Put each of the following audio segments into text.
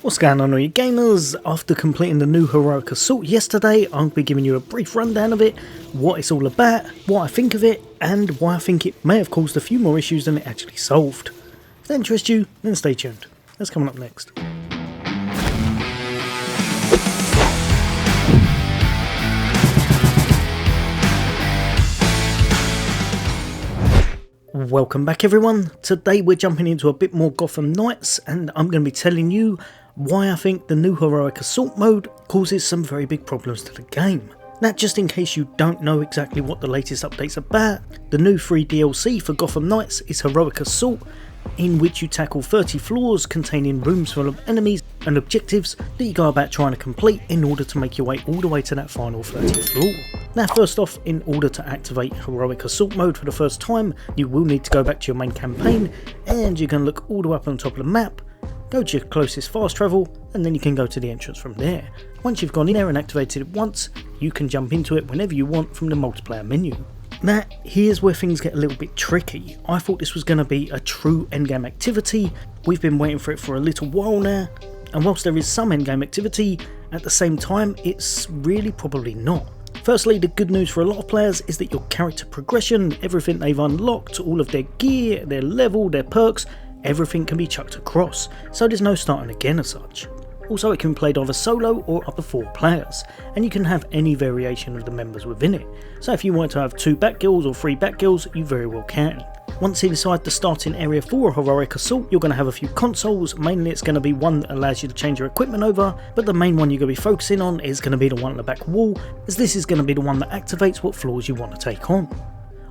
What's going on all you gamers? After completing the new Heroic Assault yesterday, I'll be giving you a brief rundown of it, what it's all about, what I think of it, and why I think it may have caused a few more issues than it actually solved. If that interests you, then stay tuned. That's coming up next. Welcome back everyone. Today we're jumping into a bit more Gotham Knights and I'm going to be telling you why I think the new Heroic Assault mode causes some very big problems to the game. Now, just in case you don't know exactly what the latest update's about, the new free DLC for Gotham Knights is Heroic Assault, in which you tackle 30 floors containing rooms full of enemies and objectives that you go about trying to complete in order to make your way all the way to that final 30th floor. Now first off, in order to activate Heroic Assault mode for the first time, you will need to go back to your main campaign and you can look all the way up on top of the map, go to your closest fast travel and then you can go to the entrance from there. Once you've gone in there and activated it once, you can jump into it whenever you want from the multiplayer menu. Now, here's where things get a little bit tricky. I thought this was going to be a true endgame activity. We've been waiting for it for a little while now, and whilst there is some endgame activity, at the same time it's really probably not. Firstly, the good news for a lot of players is that your character progression, everything they've unlocked, all of their gear, their level, their perks, everything can be chucked across, so there's no starting again as such. Also, it can be played either solo or up to 4 players, and you can have any variation of the members within it. So if you want to have 2 Batgirls or 3 Batgirls, you very well can. Once inside the starting area for Heroic Assault, you're going to have a few consoles. Mainly it's going to be one that allows you to change your equipment over, but the main one you're going to be focusing on is going to be the one on the back wall, as this is going to be the one that activates what floors you want to take on.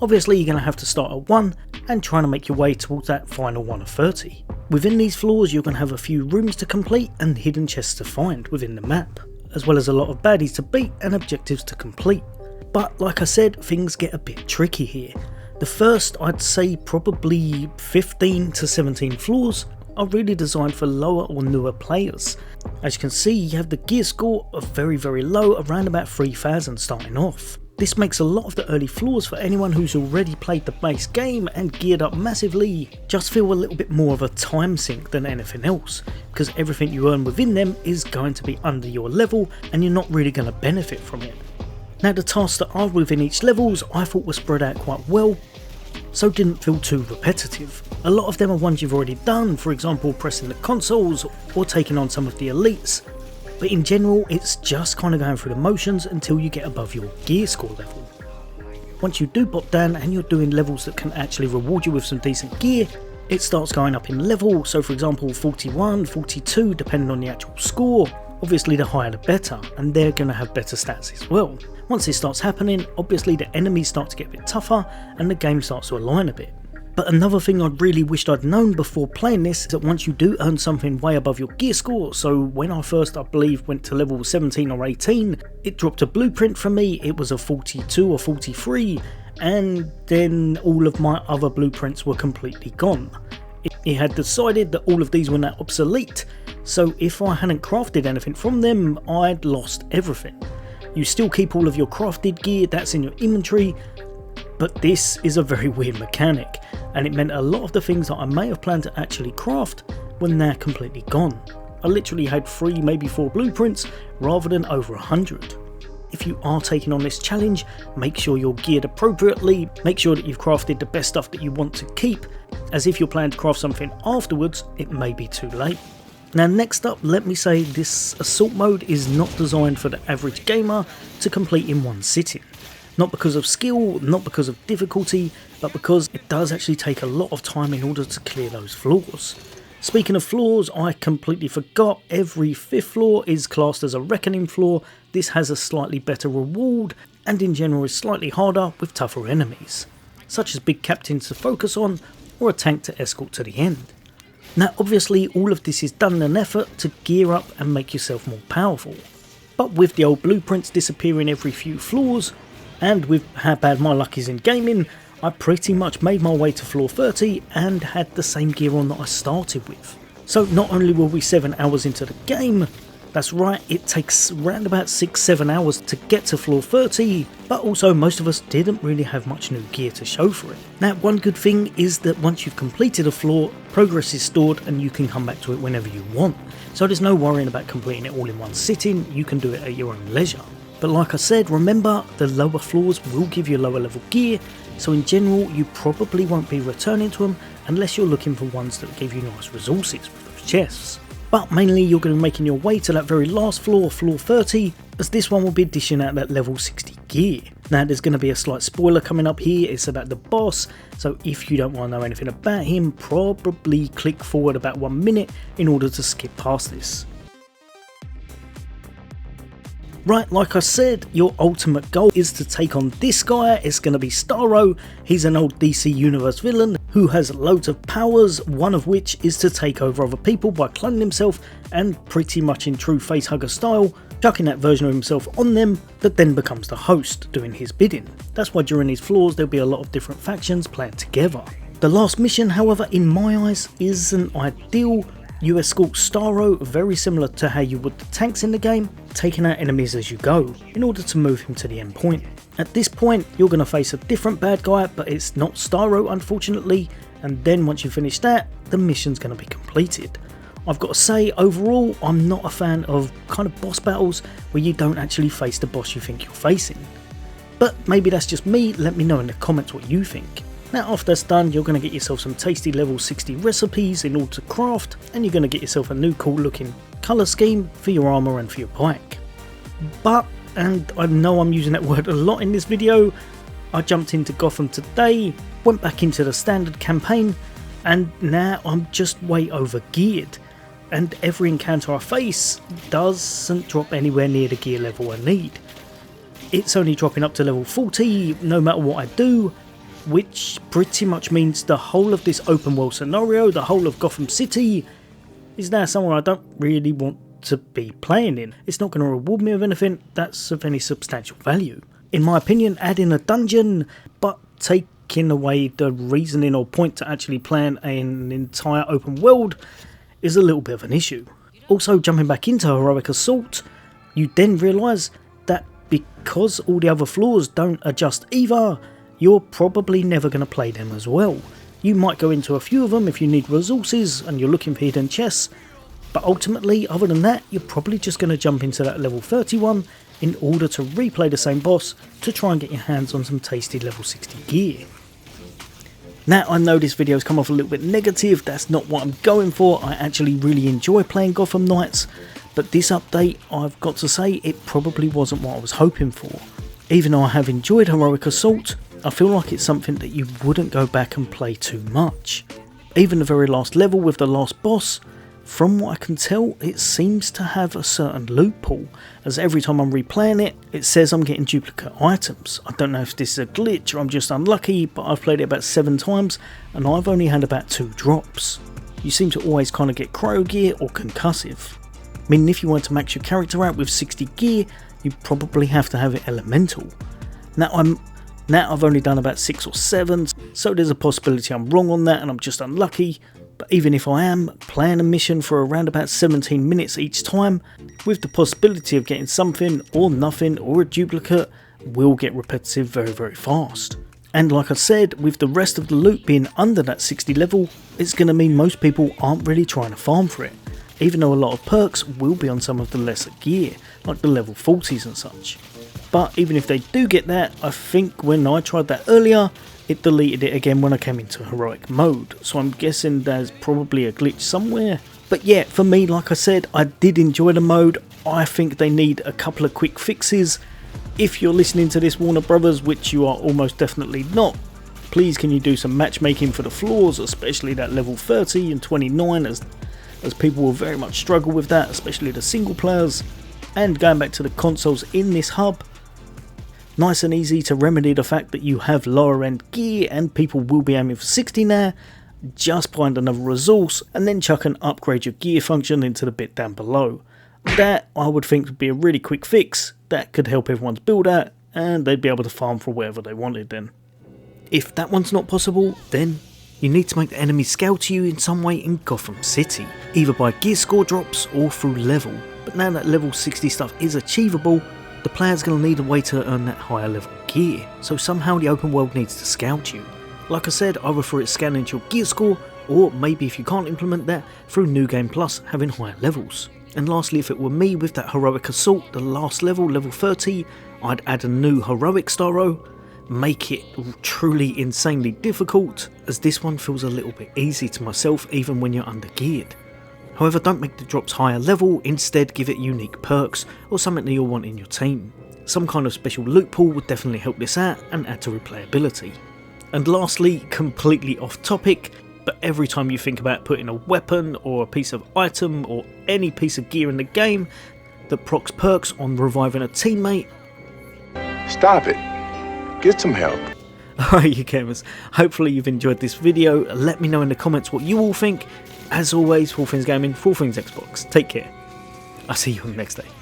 Obviously you're going to have to start at 1 and try to make your way towards that final one of 30. Within these floors you're going to have a few rooms to complete and hidden chests to find within the map, as well as a lot of baddies to beat and objectives to complete. But like I said, things get a bit tricky here. The first, I'd say probably 15 to 17 floors, are really designed for lower or newer players. As you can see, you have the gear score of very low, around about 3000 starting off. This makes a lot of the early floors for anyone who's already played the base game and geared up massively just feel a little bit more of a time sink than anything else, because everything you earn within them is going to be under your level and you're not really going to benefit from it. Now the tasks that are within each levels I thought were spread out quite well, so didn't feel too repetitive. A lot of them are ones you've already done, for example pressing the consoles or taking on some of the elites. But in general, it's just kind of going through the motions until you get above your gear score level. Once you do pop down and you're doing levels that can actually reward you with some decent gear, it starts going up in level, so for example 41, 42 depending on the actual score. Obviously the higher the better, and they're going to have better stats as well. Once this starts happening, obviously the enemies start to get a bit tougher and the game starts to align a bit. But another thing I really wished I'd known before playing this is that once you do earn something way above your gear score, so when I first I believe went to level 17 or 18, it dropped a blueprint for me, it was a 42 or 43, and then all of my other blueprints were completely gone. It had decided that all of these were now obsolete, so if I hadn't crafted anything from them, I'd lost everything. You still keep all of your crafted gear, that's in your inventory, but this is a very weird mechanic, and it meant a lot of the things that I may have planned to actually craft were now completely gone. I literally had 3, maybe 4 blueprints rather than over 100. If you are taking on this challenge, make sure you're geared appropriately, make sure that you've crafted the best stuff that you want to keep, as if you're planning to craft something afterwards, it may be too late. Now next up, let me say this assault mode is not designed for the average gamer to complete in one sitting. Not because of skill, not because of difficulty, but because it does actually take a lot of time in order to clear those floors. Speaking of floors, I completely forgot, every 5th floor is classed as a reckoning floor. This has a slightly better reward, and in general is slightly harder with tougher enemies, such as big captains to focus on, or a tank to escort to the end. Now obviously all of this is done in an effort to gear up and make yourself more powerful, but with the old blueprints disappearing every few floors, and with how bad my luck is in gaming, I pretty much made my way to floor 30 and had the same gear on that I started with. So not only were we 7 hours into the game, That's right, it takes around about 6-7 hours to get to floor 30, but also most of us didn't really have much new gear to show for it. Now, one good thing is that once you've completed a floor, progress is stored and you can come back to it whenever you want. So there's no worrying about completing it all in one sitting, you can do it at your own leisure. But like I said, remember, the lower floors will give you lower level gear, so in general you probably won't be returning to them unless you're looking for ones that give you nice resources with those chests. But mainly you're going to be making your way to that very last floor, floor 30, as this one will be dishing out that level 60 gear. Now there's going to be a slight spoiler coming up here, it's about the boss, so if you don't want to know anything about him, probably click forward about 1 minute in order to skip past this. Right, like I said, your ultimate goal is to take on this guy. It's going to be Starro. He's an old DC Universe villain who has loads of powers, one of which is to take over other people by cloning himself and pretty much in true facehugger style, chucking that version of himself on them that then becomes the host doing his bidding. That's why during these floors there'll be a lot of different factions playing together. The last mission, however, in my eyes isn't ideal. You escort Starro very similar to how you would the tanks in the game, taking out enemies as you go, in order to move him to the end point. At this point, you're going to face a different bad guy, but it's not Starro unfortunately, and then once you finish that, the mission's going to be completed. I've got to say, overall, I'm not a fan of kind of boss battles where you don't actually face the boss you think you're facing. But maybe that's just me, let me know in the comments what you think. Now after that's done, you're going to get yourself some tasty level 60 recipes in order to craft, and you're going to get yourself a new cool looking colour scheme for your armour and for your bike. But, and I know I'm using that word a lot in this video, I jumped into Gotham today, went back into the standard campaign, and now I'm just way over geared. And every encounter I face doesn't drop anywhere near the gear level I need. It's only dropping up to level 40 no matter what I do, which pretty much means the whole of this open world scenario, the whole of Gotham City, is now somewhere I don't really want to be playing in. It's not going to reward me with anything that's of any substantial value. In my opinion, adding a dungeon, but taking away the reasoning or point to actually playing an entire open world is a little bit of an issue. Also, jumping back into Heroic Assault, you then realise that because all the other floors don't adjust either, you're probably never going to play them as well. You might go into a few of them if you need resources and you're looking for hidden chests, but ultimately, other than that, you're probably just going to jump into that level 31 in order to replay the same boss to try and get your hands on some tasty level 60 gear. Now I know this video's come off a little bit negative, that's not what I'm going for. I actually really enjoy playing Gotham Knights, but this update, I've got to say, it probably wasn't what I was hoping for. Even though I have enjoyed Heroic Assault, I feel like it's something that you wouldn't go back and play too much. Even the very last level with the last boss, from what I can tell, it seems to have a certain loophole, as every time I'm replaying it, it says I'm getting duplicate items. I don't know if this is a glitch or I'm just unlucky, but I've played it about 7 times and I've only had about 2 drops. You seem to always kind of get cryo gear or concussive. Meaning if you want to max your character out with 60 gear, you probably have to have it elemental. Now I've only done about 6 or 7, so there's a possibility I'm wrong on that and I'm just unlucky, but even if I am, playing a mission for around about 17 minutes each time, with the possibility of getting something or nothing or a duplicate, will get repetitive very, very fast. And like I said, with the rest of the loot being under that 60 level, it's going to mean most people aren't really trying to farm for it, even though a lot of perks will be on some of the lesser gear, like the level 40s and such. But even if they do get that, I think when I tried that earlier, it deleted it again when I came into heroic mode, so I'm guessing there's probably a glitch somewhere. But yeah, for me, like I said, I did enjoy the mode. I think they need a couple of quick fixes. If you're listening to this, Warner Brothers, which you are almost definitely not, please can you do some matchmaking for the floors, especially that level 30 and 29, as people will very much struggle with that, especially the single players. And going back to the consoles in this hub, nice and easy to remedy the fact that you have lower end gear and people will be aiming for 60 now. Just find another resource and then chuck an upgrade your gear function into the bit down below. That I would think would be a really quick fix that could help everyone's build out and they'd be able to farm for wherever they wanted then. If that one's not possible, then You need to make the enemies scale to you in some way in Gotham City, either by gear score drops or through level. But now that level 60 stuff is achievable, the player's going to need a way to earn that higher level gear, so somehow the open world needs to scout you. Like I said, either through it scanning to your gear score, or maybe if you can't implement that, through New Game Plus having higher levels. And lastly, if it were me with that Heroic Assault, the last level, level 30, I'd add a new Heroic star row, make it truly insanely difficult, as this one feels a little bit easy to myself even when you're under geared. However, don't make the drops higher level, instead give it unique perks or something that you'll want in your team. Some kind of special loot pool would definitely help this out and add to replayability. And lastly, completely off topic, but every time you think about putting a weapon or a piece of item or any piece of gear in the game that procs perks on reviving a teammate, stop it. Get some help. Alright you gamers, hopefully you've enjoyed this video. Let me know in the comments what you all think. As always, for all things gaming, for all things Xbox. Take care. I'll see you on the next day.